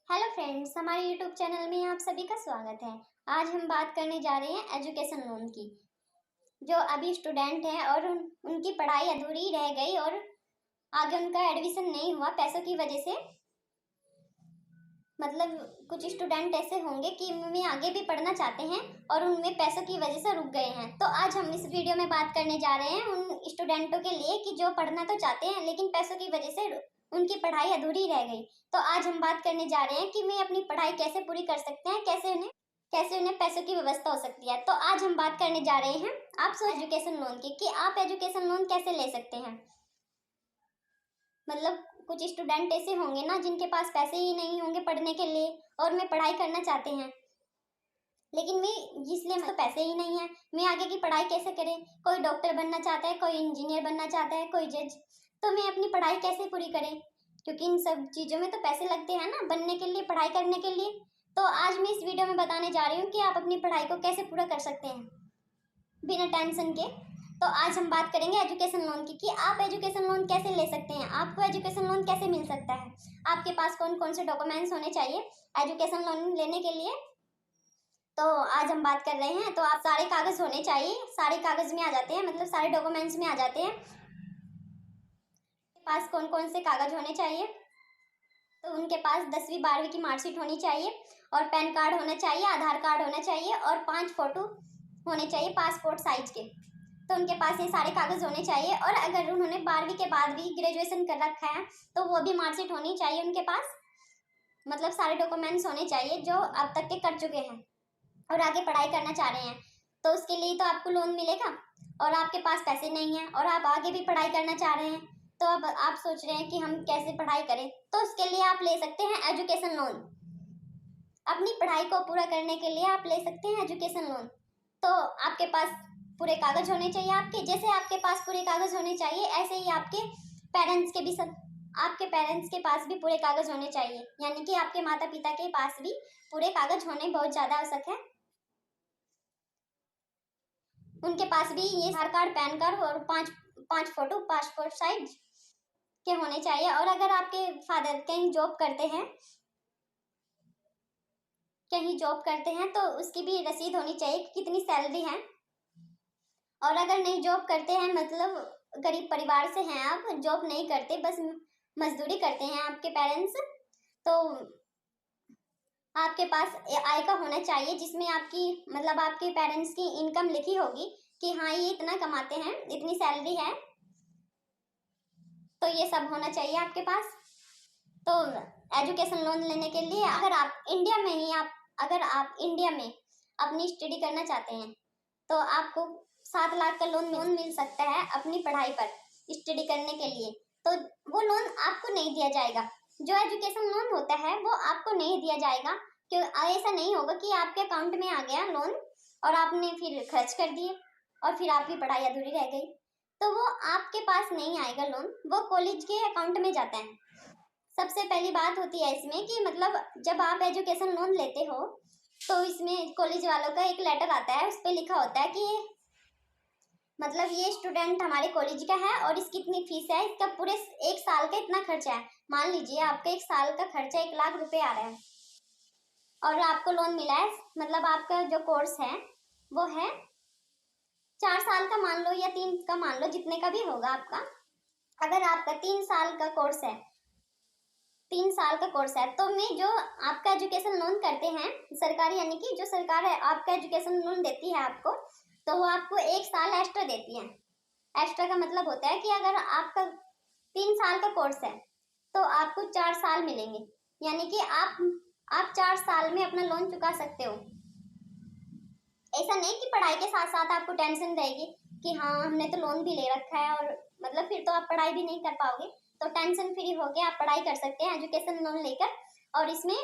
Hello friends, हमारे YouTube channel में आप सभी का स्वागत है। आज हम बात करने जा रहे हैं एजुकेशन लोन की। जो अभी स्टूडेंट हैं और उनकी पढ़ाई अधूरी रह गई और आगे उनका एडमिशन नहीं हुआ पैसों की वजह से। मतलब कुछ स्टूडेंट ऐसे होंगे कि उनमें आगे भी पढ़ना चाहते हैं और उनमें पैसों की वजह से रुक गए हैं। तो आज हम इस वीडियो में बात करने जा रहे हैं उन स्टूडेंटों के लिए कि जो पढ़ना तो चाहते हैं लेकिन पैसों की वजह से उनकी पढ़ाई अधूरी रह गई। तो आज हम बात करने जा रहे हैं कि वे अपनी पढ़ाई कैसे पूरी कर सकते हैं, कैसे उन्हें पैसों की व्यवस्था हो सकती है। तो आज हम बात करने जा रहे हैं आप एजुकेशन लोन की कि आप एजुकेशन लोन कैसे ले सकते हैं। मतलब कुछ स्टूडेंट ऐसे होंगे ना जिनके पास पैसे ही नहीं होंगे पढ़ने के लिए और वे पढ़ाई करना चाहते हैं लेकिन वे इसलिए तो पैसे ही नहीं है, मैं आगे की पढ़ाई कैसे करें। कोई डॉक्टर बनना चाहता है, कोई इंजीनियर बनना चाहता है, कोई जज। तो मैं अपनी पढ़ाई कैसे पूरी करें, क्योंकि इन सब चीज़ों में तो पैसे लगते हैं ना बनने के लिए, पढ़ाई करने के लिए। तो आज मैं इस वीडियो में बताने जा रही हूँ कि आप अपनी पढ़ाई को कैसे पूरा कर सकते हैं बिना टेंशन के। तो आज हम बात करेंगे एजुकेशन लोन की कि आप एजुकेशन लोन कैसे ले सकते हैं, आपको एजुकेशन लोन कैसे मिल सकता है, आपके पास कौन कौन से डॉक्यूमेंट्स होने चाहिए एजुकेशन लोन लेने के लिए। तो आज हम बात कर रहे हैं। तो आप सारे कागज होने चाहिए, सारे कागज में आ जाते हैं, मतलब सारे डॉक्यूमेंट्स में आ जाते हैं। पास कौन कौन से कागज होने चाहिए, तो उनके पास 10वीं 12वीं की मार्कशीट होनी चाहिए और पैन कार्ड होना चाहिए, आधार कार्ड होना चाहिए और 5 फोटो होने चाहिए पासपोर्ट साइज के। तो उनके पास ये सारे कागज होने चाहिए। और अगर उन्होंने 12वीं के बाद भी ग्रेजुएशन कर रखा है तो वो भी मार्कशीट होनी चाहिए उनके पास। मतलब सारे डॉक्यूमेंट्स होने चाहिए जो अब तक के कर चुके हैं और आगे पढ़ाई करना चाह रहे हैं। तो उसके लिए तो आपको लोन मिलेगा और आपके पास पैसे नहीं हैं और आप आगे भी पढ़ाई करना चाह रहे हैं। तो अब आप सोच रहे हैं कि हम कैसे पढ़ाई करें, तो उसके लिए आप ले सकते हैं एजुकेशन लोन। अपनी पढ़ाई को पूरा करने के लिए आप ले सकते हैं एजुकेशन लोन। तो आपके पास पूरे कागज होने चाहिए आपके, जैसे आपके पास पूरे कागज होने चाहिए ऐसे ही आपके पेरेंट्स के भी सब, आपके पेरेंट्स के पास भी पूरे कागज होने चाहिए, यानी कि आपके माता पिता के पास भी पूरे कागज होने बहुत ज़्यादा आवश्यक है। उनके पास भी ये आधार कार्ड, पैन कार्ड और पांच पांच फोटो पासपोर्ट साइज के होने चाहिए। और अगर आपके फादर कहीं जॉब करते हैं तो उसकी भी रसीद होनी चाहिए कि कितनी सैलरी है। और अगर नहीं जॉब करते हैं, मतलब गरीब परिवार से हैं आप, जॉब नहीं करते, बस मजदूरी करते हैं आपके पेरेंट्स, तो आपके पास आय का होना चाहिए जिसमें आपकी, मतलब आपके पेरेंट्स की इनकम लिखी होगी कि हाँ ये इतना कमाते हैं, इतनी सैलरी है। तो ये सब होना चाहिए आपके पास। तो एजुकेशन लोन लेने के लिए अगर आप इंडिया में अपनी स्टडी करना चाहते हैं तो आपको 7 लाख का लोन मिल सकता है अपनी पढ़ाई पर स्टडी करने के लिए। तो वो लोन आपको नहीं दिया जाएगा, जो एजुकेशन लोन होता है वो आपको नहीं दिया जाएगा। क्यों ऐसा नहीं होगा कि आपके अकाउंट में आ गया लोन और आपने फिर खर्च कर दिए और फिर आपकी पढ़ाई अधूरी रह गई। तो वो आपके पास नहीं आएगा लोन, वो कॉलेज के अकाउंट में जाता है। सबसे पहली बात होती है इसमें कि मतलब जब आप एजुकेशन लोन लेते हो तो इसमें कॉलेज वालों का एक लेटर आता है, उस पर लिखा होता है कि मतलब ये स्टूडेंट हमारे कॉलेज का है और इसकी इतनी फीस है, इसका पूरे 1 साल का इतना खर्चा है। मान लीजिए आपका 1 साल का खर्चा 1 लाख रुपए आ रहा है और आपको लोन मिला है, मतलब आपका जो कोर्स है वो है 4 साल का मान लो या 3 का मान लो, जितने का भी होगा आपका। अगर आपका 3 साल का कोर्स है, 3 साल का कोर्स है, तो में जो आपका एजुकेशन लोन करते हैं सरकारी, यानी कि जो सरकार है आपका एजुकेशन लोन देती है आपको, तो वो आपको 1 साल एक्स्ट्रा देती है। एक्स्ट्रा का मतलब होता है कि अगर आपका 3 साल का कोर्स है तो आपको 4 साल मिलेंगे, यानी कि आप 4 साल में अपना लोन चुका सकते हो। ऐसा नहीं कि पढ़ाई के साथ साथ आपको टेंशन रहेगी कि हाँ हमने तो लोन भी ले रखा है, और मतलब फिर तो आप पढ़ाई भी नहीं कर पाओगे। तो टेंशन फ्री होके आप पढ़ाई कर सकते हैं एजुकेशन लोन लेकर। और इसमें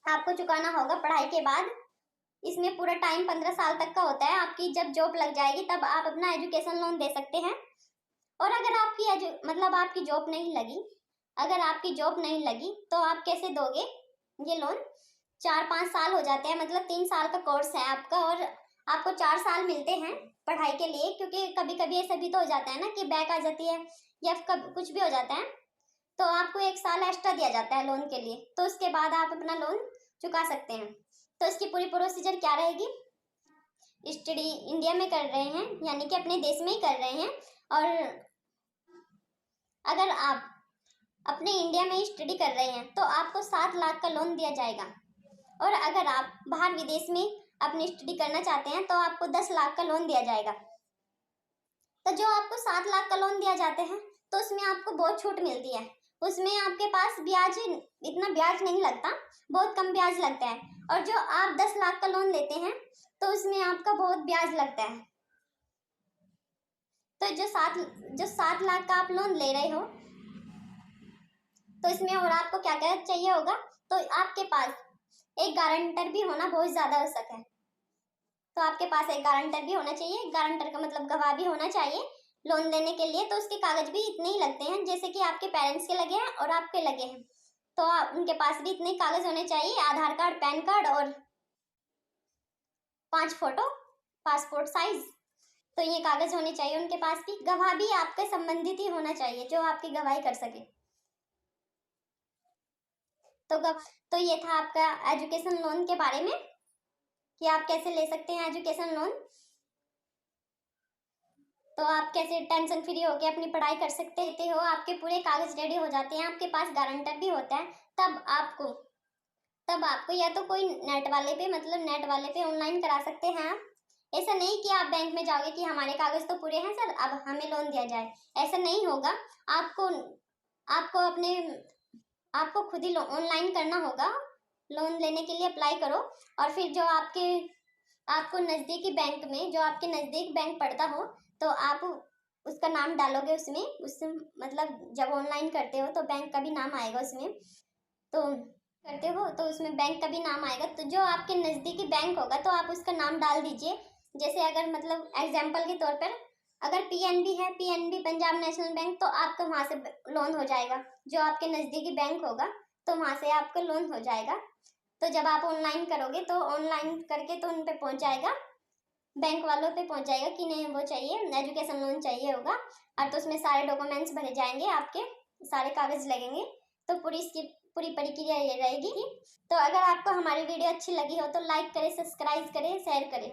आपको चुकाना होगा पढ़ाई के बाद, इसमें पूरा टाइम 15 साल तक का होता है। आपकी जब जॉब लग जाएगी तब आप अपना एजुकेशन लोन दे सकते हैं। और अगर आपकी जॉब नहीं लगी, अगर आपकी जॉब नहीं लगी तो आप कैसे दोगे ये लोन। 4-5 साल हो जाते हैं, मतलब 3 साल का कोर्स है आपका और आपको 4 साल मिलते हैं पढ़ाई के लिए, क्योंकि कभी कभी ऐसा भी तो हो जाता है ना कि बैक आ जाती है या कुछ भी हो जाता है। तो आपको 1 साल एक्स्ट्रा दिया जाता है लोन के लिए, तो उसके बाद आप अपना लोन चुका सकते हैं। तो इसकी पूरी प्रोसीजर क्या रहेगी? स्टडी इंडिया में कर रहे हैं, यानी कि अपने देश में ही कर रहे हैं, और अगर आप अपने इंडिया में ही स्टडी कर रहे हैं तो आपको 7 लाख का लोन दिया जाएगा। और अगर आप बाहर विदेश में अपनी स्टडी करना चाहते हैं तो आपको 10 लाख का लोन दिया जाएगा। तो जो आपको 7 लाख का लोन दिया जाते हैं तो उसमें आपको बहुत छूट मिलती है, उसमें आपके पास ब्याज इतना ब्याज नहीं लगता, बहुत कम ब्याज लगता है। और जो आप 10 लाख का लोन लेते हैं तो उसमें आपका बहुत ब्याज लगता है। तो जो 7 लाख का आप लोन ले रहे हो तो इसमें और आपको क्या क्या चाहिए होगा? तो आपके पास एक गारंटर भी होना बहुत ज़्यादा आवश्यक है। तो आपके पास एक गारंटर भी होना चाहिए, गारंटर का मतलब गवाह भी होना चाहिए लोन लेने के लिए। तो उसके कागज भी इतने ही लगते हैं जैसे कि आपके पेरेंट्स के लगे हैं और आपके लगे हैं, तो उनके पास भी इतने कागज होने चाहिए, आधार कार्ड, पैन कार्ड और 5 फोटो पासपोर्ट साइज। तो ये कागज होने चाहिए उनके पास भी। गवाह भी आपके संबंधित ही होना चाहिए जो आपकी गवाही कर सके। तो ये था आपका एजुकेशन लोन के बारे में कि आप कैसे ले सकते हैं एजुकेशन लोन। तो आप कैसे टेंशन फ्री होकर अपनी पढ़ाई कर सकते हो, आपके पूरे कागज रेडी हो जाते हैं, आपके पास गारंटर भी होता है। तब आपको या तो कोई नेट वाले पे ऑनलाइन करा सकते हैं आप। ऐसा नहीं कि आप बैंक में जाओगे कि हमारे कागज तो पूरे हैं सर, अब हमें लोन दिया जाए, ऐसा नहीं होगा। आपको खुद ही ऑनलाइन करना होगा। लोन लेने के लिए अप्लाई करो और फिर जो आपको नज़दीकी बैंक में, जो आपके नज़दीक बैंक पड़ता हो, तो आप उसका नाम डालोगे उसमें मतलब जब ऑनलाइन करते हो तो बैंक का भी नाम आएगा उसमें, तो करते हो तो उसमें बैंक का भी नाम आएगा। तो जो आपके नज़दीकी बैंक होगा तो आप उसका नाम डाल दीजिए। जैसे अगर मतलब एग्जाम्पल के तौर पर अगर पीएनबी है, पीएनबी पंजाब नेशनल बैंक, तो आपको वहाँ से लोन हो जाएगा। जो आपके नज़दीकी बैंक होगा तो वहाँ से आपको लोन हो जाएगा। तो जब आप ऑनलाइन करोगे तो ऑनलाइन करके तो उन पे पहुँच जाएगा, बैंक वालों पे पहुँच जाएगा कि नहीं वो चाहिए, एजुकेशन लोन चाहिए होगा। और तो उसमें सारे डॉक्यूमेंट्स भरे जाएंगे, आपके सारे कागज लगेंगे। तो इसकी पूरी प्रक्रिया ये रहेगी। तो अगर आपको हमारी वीडियो अच्छी लगी हो तो लाइक करें, सब्सक्राइब करें, शेयर करें।